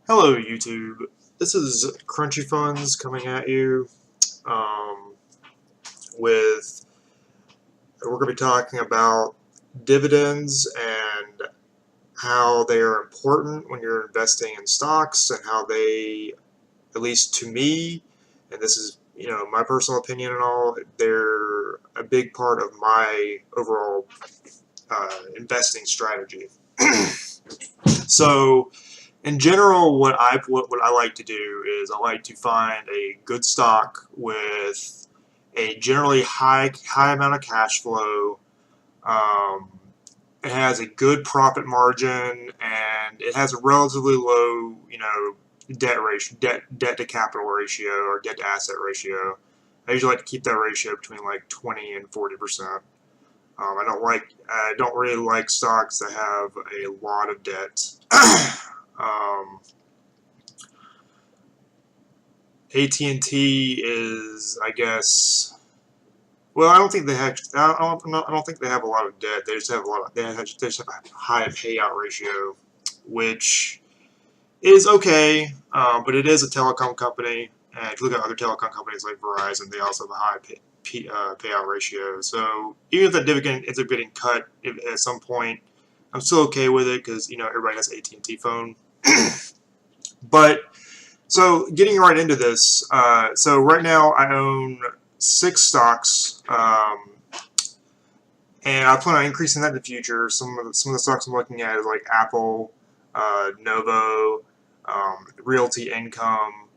Hello YouTube, this is Crunchy Funds coming at you um, with, we're going to be talking about dividends and how they are important when you're investing in stocks and how they, at least to me, and this is my personal opinion and all, they're a big part of my overall investing strategy. So in general, what I like to do is I like to find a good stock with a generally high amount of cash flow. Um, it has a good profit margin and it has a relatively low, debt to capital ratio or debt to asset ratio. I usually like to keep that ratio between like 20 and 40%. I don't really like stocks that have a lot of debt. AT&T is, I guess. Well, I don't think they have. I don't think they have a lot of debt. They just have a lot of. They just have a high payout ratio, which is okay, but it is a telecom company. And if you look at other telecom companies like Verizon, they also have a high payout ratio. So even if that dividend ends up getting cut at some point, I'm still okay with it because everybody has an AT&T phone. But so getting right into this, so right now I own 6 stocks, and I plan on increasing that in the future. Some of the stocks I'm looking at is like Apple, Novo, Realty Income,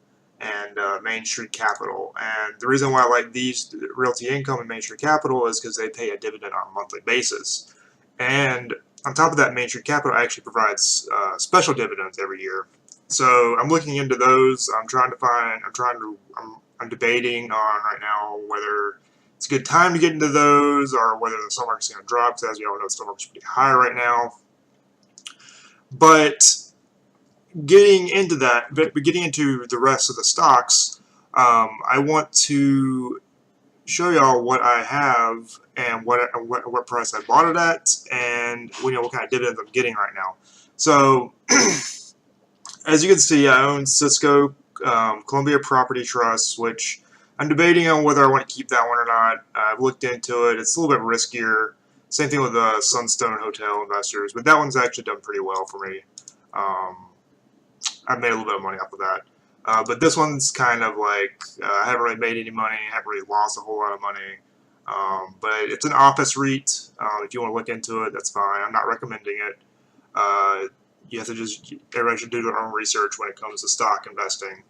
and Main Street Capital. And the reason why I like these, Realty Income and Main Street Capital, is because they pay a dividend on a monthly basis. And on top of that, Main Street Capital actually provides special dividends every year. So I'm looking into those. I'm debating on right now whether it's a good time to get into those or whether the stock market's going to drop. Because as you all know, the stock market's pretty high right now. But getting into that, but getting into the rest of the stocks, I want to show y'all what I have and what price I bought it at, and what kind of dividends I'm getting right now. So as you can see, I own Cisco Columbia Property Trust, which I'm debating on whether I want to keep that one or not. I've looked into it. It's a little bit riskier. Same thing with Sunstone Hotel Investors, but that one's actually done pretty well for me. I've made a little bit of money off of that. But this one's kind of like, I haven't really made any money, I haven't really lost a whole lot of money. But it's an office REIT. If you want to look into it, that's fine. I'm not recommending it. You have to everybody should do their own research when it comes to stock investing.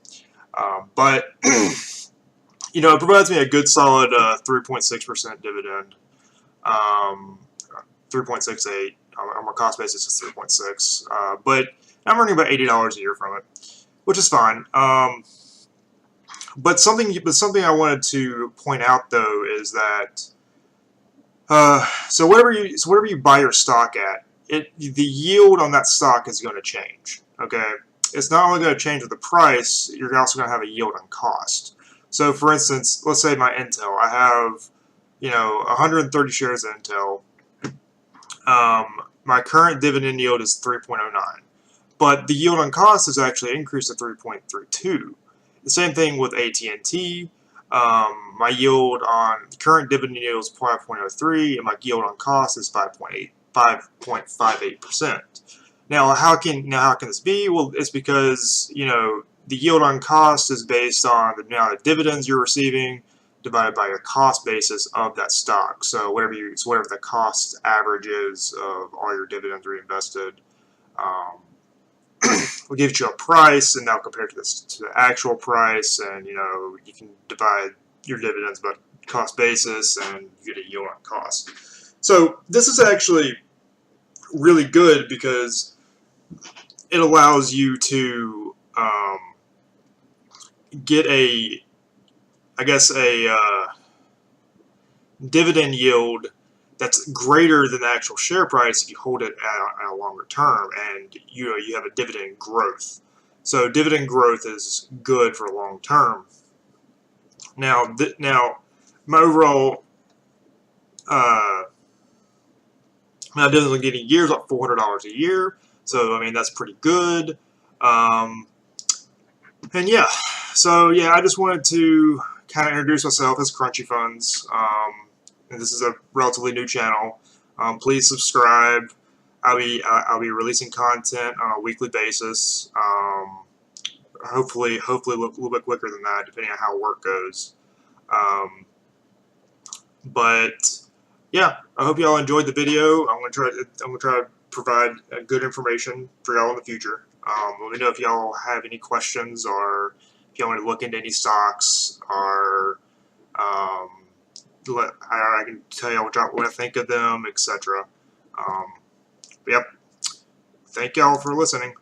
But, it provides me a good solid 3.6% dividend. 3.68 on my cost basis is 3.6. But I'm earning about $80 a year from it, which is fine. But something I wanted to point out though is that so whatever you buy your stock at, the yield on that stock is going to change. Okay, it's not only going to change with the price, you're also going to have a yield on cost. So for instance, let's say my Intel, I have 130 shares of Intel. My current dividend yield is 3.09, but the yield on cost has actually increased to 3.32. The same thing with AT&T. My yield on the current dividend yield is 5.03, and my yield on cost is 5.58%. Now, how can this be? Well, it's because the yield on cost is based on the amount of dividends you're receiving divided by your cost basis of that stock. So whatever the cost average is of all your dividends reinvested, will give you a price, and now compare to the actual price, and you can divide your dividends by cost basis, and you get a yield on cost. So this is actually really good because it allows you to get a dividend yield that's greater than the actual share price if you hold it at a longer term, and you have a dividend growth. So dividend growth is good for long term. Now my overall my dividends I'm getting a year is about $400 a year. So I mean that's pretty good. And yeah, so yeah, I just wanted to kind of introduce myself as Crunchy Funds. And this is a relatively new channel. Please subscribe. I'll be releasing content on a weekly basis. Hopefully a little bit quicker than that, depending on how work goes. Um, but yeah, I hope y'all enjoyed the video. I'm gonna try to provide good information for y'all in the future. Let me know if y'all have any questions, or if y'all want to look into any stocks, or I can tell y'all what I think of them, etc. Yep. Thank y'all for listening.